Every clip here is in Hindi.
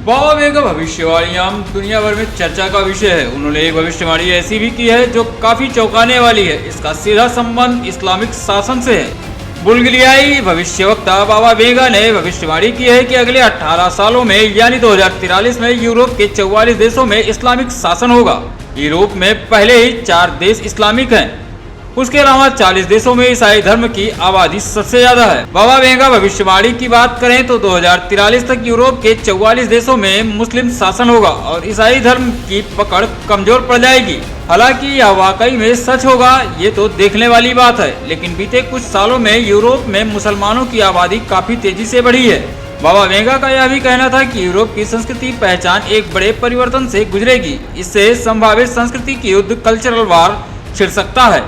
बाबा वेगा भविष्यवाणियां दुनिया भर में चर्चा का विषय है। उन्होंने एक भविष्यवाणी ऐसी भी की है जो काफी चौंकाने वाली है। इसका सीधा संबंध इस्लामिक शासन से है। बुल्गारियाई भविष्यवक्ता बाबा वेगा ने भविष्यवाणी की है कि अगले 18 सालों में यानी 2043 में यूरोप के 44 देशों में इस्लामिक शासन होगा। यूरोप में पहले ही 4 देश इस्लामिक हैं। उसके अलावा 40 देशों में ईसाई धर्म की आबादी सबसे ज्यादा है। बाबा वेगा भविष्यवाणी की बात करें तो 2043 तक यूरोप के 44 देशों में मुस्लिम शासन होगा और ईसाई धर्म की पकड़ कमजोर पड़ जाएगी। हालांकि यह वाकई में सच होगा ये तो देखने वाली बात है, लेकिन बीते कुछ सालों में यूरोप में मुसलमानों की आबादी काफी तेजी से बढ़ी है। बाबा वेगा का यह भी कहना था कि यूरोप की संस्कृति पहचान एक बड़े परिवर्तन से गुजरेगी। इससे संभावित संस्कृति की युद्ध कल्चरल वार छिड़ सकता है।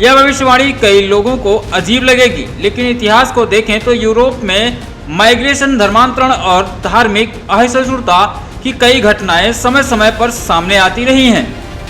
यह भविष्यवाणी कई लोगों को अजीब लगेगी, लेकिन इतिहास को देखें तो यूरोप में माइग्रेशन, धर्मांतरण और धार्मिक असहिष्णुता की कई घटनाएं समय समय पर सामने आती रही हैं।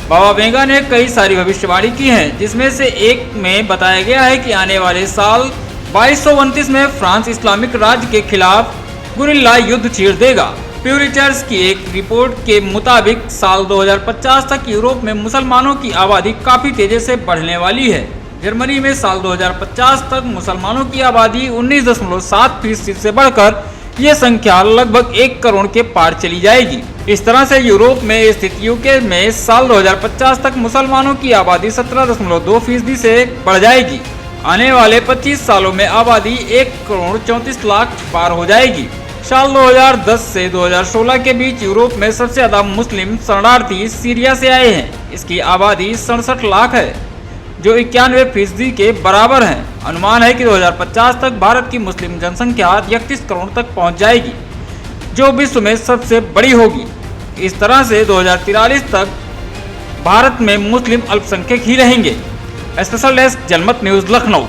बाबा वेगा ने कई सारी भविष्यवाणी की हैं, जिसमें से एक में बताया गया है कि आने वाले साल 2229 में फ्रांस इस्लामिक राज्य के खिलाफ गुरिल्ला युद्ध छेड़ देगा। प्यूरिटर्स की एक रिपोर्ट के मुताबिक साल 2050 तक यूरोप में मुसलमानों की आबादी काफी तेजी से बढ़ने वाली है। जर्मनी में साल 2050 तक मुसलमानों की आबादी 19.7% से बढ़कर ये संख्या लगभग 1 करोड़ के पार चली जाएगी। इस तरह से यूरोप में स्थित यूके में साल 2050 तक मुसलमानों की आबादी 17.2% से बढ़ जाएगी। आने वाले 25 सालों में आबादी 1 करोड़ 34 लाख पार हो जाएगी। साल 2010 से 2016 के बीच यूरोप में सबसे ज्यादा मुस्लिम शरणार्थी सीरिया से आए हैं। इसकी आबादी 67 लाख है, जो 91% के बराबर है। अनुमान है कि 2050 तक भारत की मुस्लिम जनसंख्या 31 करोड़ तक पहुंच जाएगी, जो विश्व में सबसे बड़ी होगी। इस तरह से 2043 तक भारत में मुस्लिम अल्पसंख्यक ही रहेंगे। स्पेशल डेस्क, जनमत न्यूज, लखनऊ।